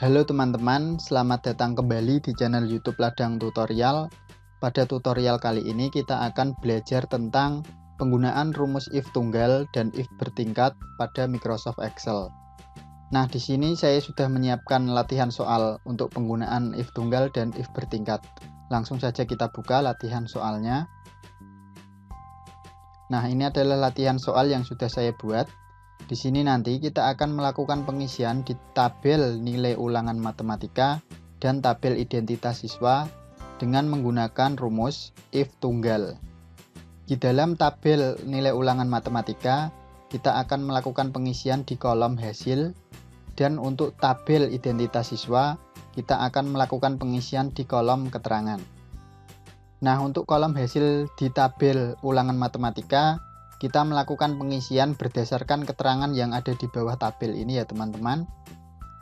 Halo teman-teman, selamat datang kembali di channel YouTube Ladang Tutorial. Pada tutorial kali ini kita akan belajar tentang penggunaan rumus if tunggal dan if bertingkat pada Microsoft Excel. Nah, di sini saya sudah menyiapkan latihan soal untuk penggunaan if tunggal dan if bertingkat. Langsung saja kita buka latihan soalnya. Nah, ini adalah latihan soal yang sudah saya buat. Di sini nanti kita akan melakukan pengisian di tabel nilai ulangan matematika dan tabel identitas siswa dengan menggunakan rumus if tunggal. Di dalam tabel nilai ulangan matematika, kita akan melakukan pengisian di kolom hasil, dan untuk tabel identitas siswa, kita akan melakukan pengisian di kolom keterangan. Nah, untuk kolom hasil di tabel ulangan matematika, kita melakukan pengisian berdasarkan keterangan yang ada di bawah tabel ini ya teman-teman.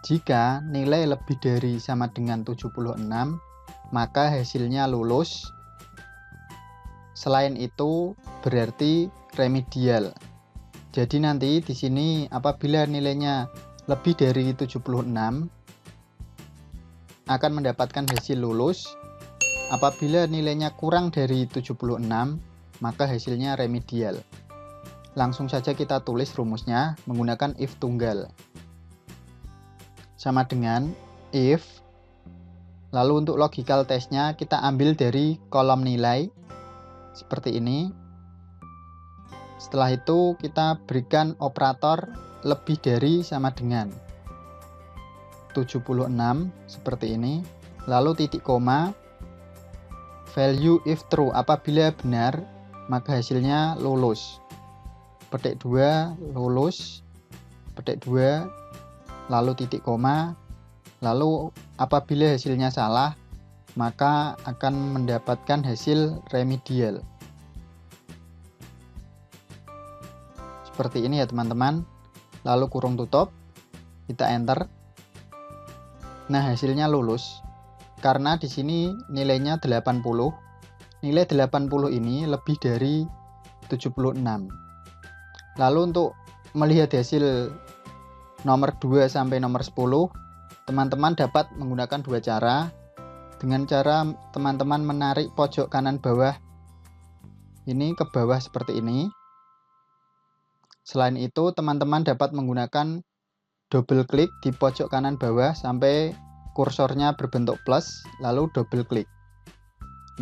Jika nilai lebih dari sama dengan 76, maka hasilnya lulus. Selain itu berarti remedial. Jadi nanti di sini apabila nilainya lebih dari 76 akan mendapatkan hasil lulus. Apabila nilainya kurang dari 76, maka hasilnya remedial. Langsung saja kita tulis rumusnya menggunakan if tunggal. Sama dengan if, lalu untuk logical testnya kita ambil dari kolom nilai seperti ini. Setelah itu kita berikan operator lebih dari sama dengan 76 seperti ini. Lalu titik koma, value if true, apabila benar maka hasilnya lulus. Petik 2 lulus, petik 2, lalu titik koma, lalu apabila hasilnya salah maka akan mendapatkan hasil remedial. Seperti ini ya teman-teman. Lalu kurung tutup, kita enter. Nah, hasilnya lulus karena di sini nilainya 80. Nilai 80 ini lebih dari 76. Lalu untuk melihat hasil nomor 2 sampai nomor 10, teman-teman dapat menggunakan dua cara. Dengan cara teman-teman menarik pojok kanan bawah ini ke bawah seperti ini. Selain itu, teman-teman dapat menggunakan double klik di pojok kanan bawah sampai kursornya berbentuk plus, lalu double klik.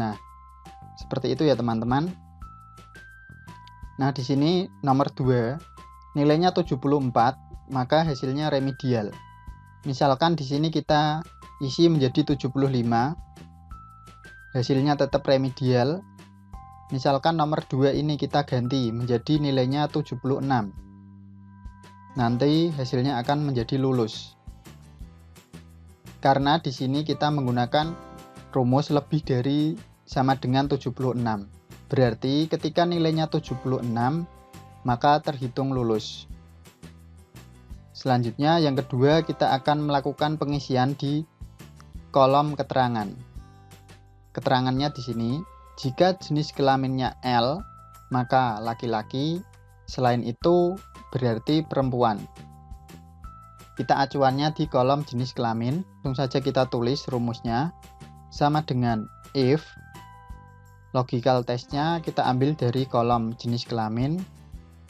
Nah, seperti itu ya teman-teman. Nah, di sini nomor 2 nilainya 74, maka hasilnya remedial. Misalkan di sini kita isi menjadi 75, hasilnya tetap remedial. Misalkan nomor 2 ini kita ganti menjadi nilainya 76. Nanti hasilnya akan menjadi lulus. Karena di sini kita menggunakan rumus lebih dari sama dengan 76. Berarti ketika nilainya 76, maka terhitung lulus. Selanjutnya yang kedua kita akan melakukan pengisian di kolom keterangan. Keterangannya di sini, jika jenis kelaminnya L, maka laki-laki, selain itu berarti perempuan. Kita acuannya di kolom jenis kelamin, langsung saja kita tulis rumusnya sama dengan if. Logical testnya kita ambil dari kolom jenis kelamin.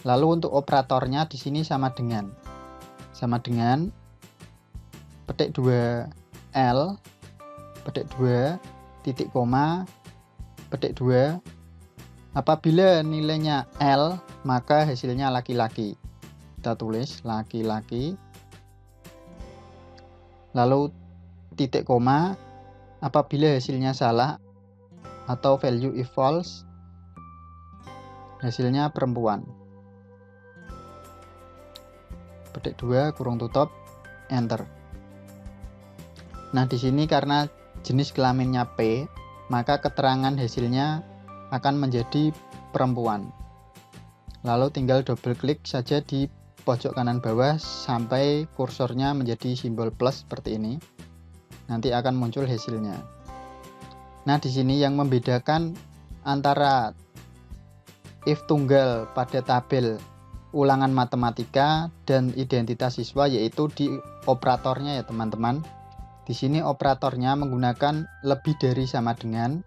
Lalu untuk operatornya di sini sama dengan petik 2 L, petik 2 titik koma, petik 2. Apabila nilainya L maka hasilnya laki-laki. Kita tulis laki-laki. Lalu titik koma, apabila hasilnya salah atau value if false, hasilnya perempuan. Petik 2 kurung tutup, enter. Nah, di sini karena jenis kelaminnya P, maka keterangan hasilnya akan menjadi perempuan. Lalu tinggal double klik saja di pojok kanan bawah sampai kursornya menjadi simbol plus seperti ini. Nanti akan muncul hasilnya. Nah, di sini yang membedakan antara if tunggal pada tabel ulangan matematika dan identitas siswa, yaitu di operatornya ya teman-teman. Di sini operatornya menggunakan lebih dari sama dengan.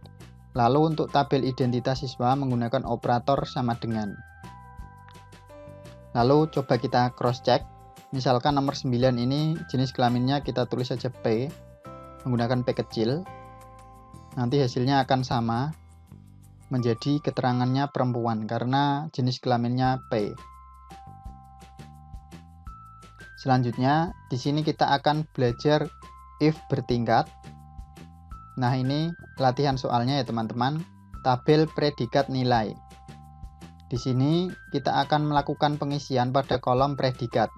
Lalu untuk tabel identitas siswa menggunakan operator sama dengan. Lalu coba kita cross check. Misalkan nomor 9 ini jenis kelaminnya kita tulis saja P, menggunakan P kecil. Nanti hasilnya akan sama, menjadi keterangannya perempuan karena jenis kelaminnya P. Selanjutnya di sini kita akan belajar if bertingkat. Nah, ini latihan soalnya ya teman-teman, tabel predikat nilai. Di sini kita akan melakukan pengisian pada kolom predikat.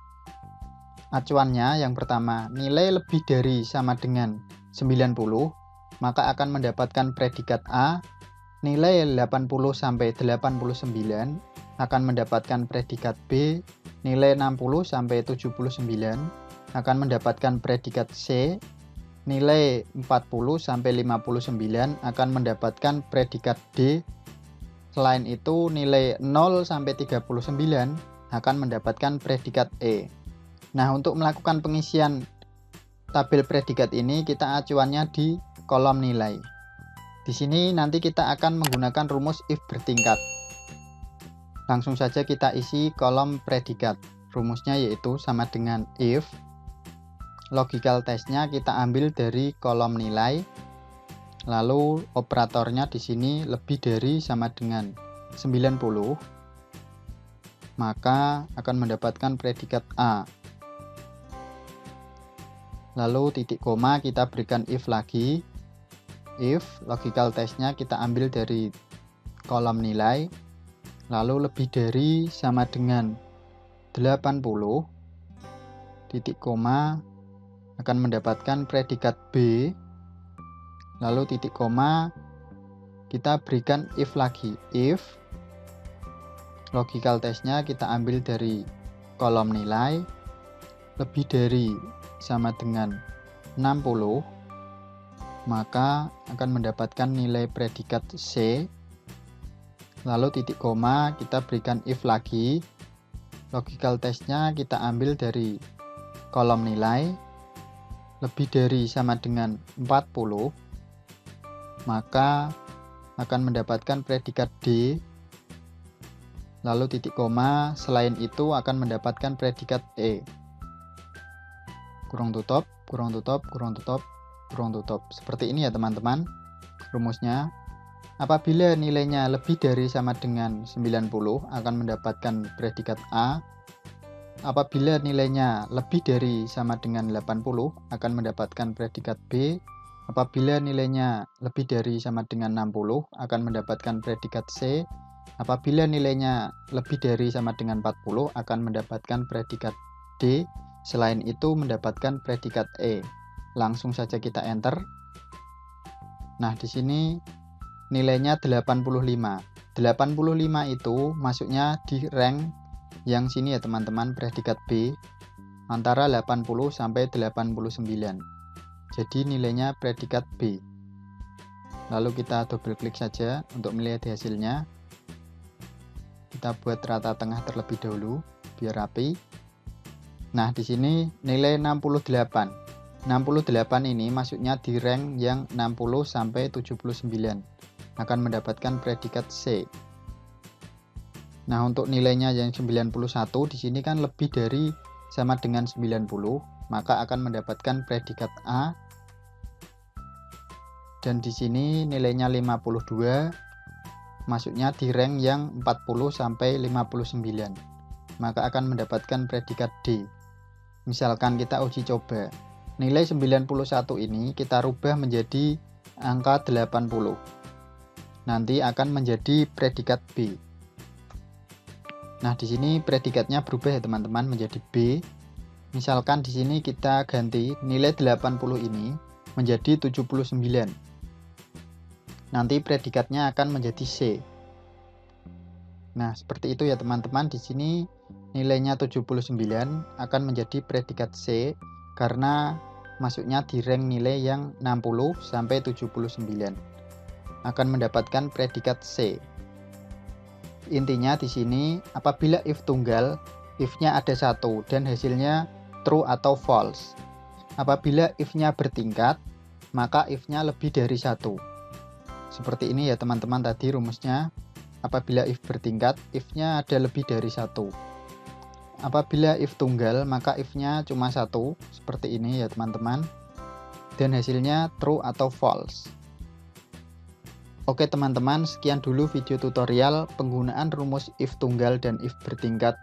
Acuannya yang pertama, nilai lebih dari sama dengan 90, maka akan mendapatkan predikat A. Nilai 80 sampai 89 akan mendapatkan predikat B. Nilai 60 sampai 79 akan mendapatkan predikat C. Nilai 40 sampai 59 akan mendapatkan predikat D. Selain itu, nilai 0 sampai 39 akan mendapatkan predikat E. Nah, untuk melakukan pengisian tabel predikat ini, kita acuannya di kolom nilai. Di sini nanti kita akan menggunakan rumus if bertingkat. Langsung saja kita isi kolom predikat. Rumusnya yaitu sama dengan if. Logical testnya kita ambil dari kolom nilai. Lalu operatornya di sini lebih dari sama dengan 90, maka akan mendapatkan predikat A. Lalu titik koma kita berikan if lagi. If logical testnya kita ambil dari kolom nilai. Lalu lebih dari sama dengan 80, titik koma akan mendapatkan predikat B. Lalu titik koma kita berikan if lagi. If logical testnya kita ambil dari kolom nilai, lebih dari sama dengan 60, maka akan mendapatkan nilai predikat C. Lalu titik koma kita berikan if lagi. Logical testnya kita ambil dari kolom nilai, lebih dari sama dengan 40, maka akan mendapatkan predikat D. Lalu titik koma, selain itu akan mendapatkan predikat E. Kurung tutup, kurung tutup, kurung tutup, kurung tutup. Seperti ini ya teman-teman rumusnya. Apabila nilainya lebih dari sama dengan 90 akan mendapatkan predikat A. Apabila nilainya lebih dari sama dengan 80 akan mendapatkan predikat B. Apabila nilainya lebih dari sama dengan 60 akan mendapatkan predikat C. Apabila nilainya lebih dari sama dengan 40 akan mendapatkan predikat D. Selain itu mendapatkan predikat E. Langsung saja kita enter. Nah, di sini nilainya 85. 85 itu masuknya di rank yang sini ya teman-teman, predikat B antara 80 sampai 89. Jadi nilainya predikat B. Lalu kita double klik saja untuk melihat hasilnya. Kita buat rata tengah terlebih dahulu biar rapi. Nah, di sini nilai 68. 68 ini masuknya di rank yang 60 sampai 79. Akan mendapatkan predikat C. Nah, untuk nilainya yang 91 di sini kan lebih dari sama dengan 90, maka akan mendapatkan predikat A. Dan di sini nilainya 52, masuknya di rank yang 40 sampai 59, maka akan mendapatkan predikat D. Misalkan kita uji coba, nilai 91 ini kita rubah menjadi angka 80. Nanti akan menjadi predikat B. Nah, di sini predikatnya berubah ya teman-teman menjadi B. Misalkan di sini kita ganti nilai 80 ini menjadi 79. Nanti predikatnya akan menjadi C. Nah, seperti itu ya teman-teman. Di sini nilainya 79 akan menjadi predikat C karena masuknya di rank nilai yang 60 sampai 79. Akan mendapatkan predikat C. Intinya di sini apabila if tunggal, if-nya ada 1 dan hasilnya true atau false. Apabila if-nya bertingkat, maka if-nya lebih dari 1. Seperti ini ya teman-teman tadi rumusnya. Apabila if bertingkat, if-nya ada lebih dari 1. Apabila if tunggal, maka if-nya cuma 1. Seperti ini ya teman-teman. Dan hasilnya true atau false. Oke teman-teman, sekian dulu video tutorial penggunaan rumus if tunggal dan if bertingkat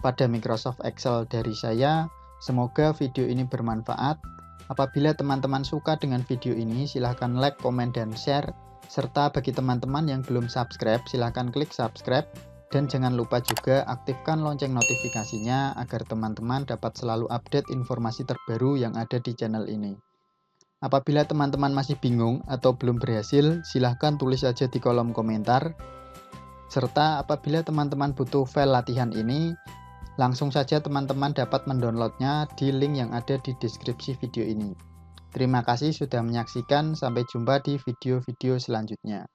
pada Microsoft Excel dari saya. Semoga video ini bermanfaat. Apabila teman-teman suka dengan video ini, silahkan like, komen, dan share. Serta bagi teman-teman yang belum subscribe, silahkan klik subscribe. Dan jangan lupa juga aktifkan lonceng notifikasinya agar teman-teman dapat selalu update informasi terbaru yang ada di channel ini. Apabila teman-teman masih bingung atau belum berhasil, silahkan tulis saja di kolom komentar. Serta apabila teman-teman butuh file latihan ini, langsung saja teman-teman dapat mendownloadnya di link yang ada di deskripsi video ini. Terima kasih sudah menyaksikan, sampai jumpa di video-video selanjutnya.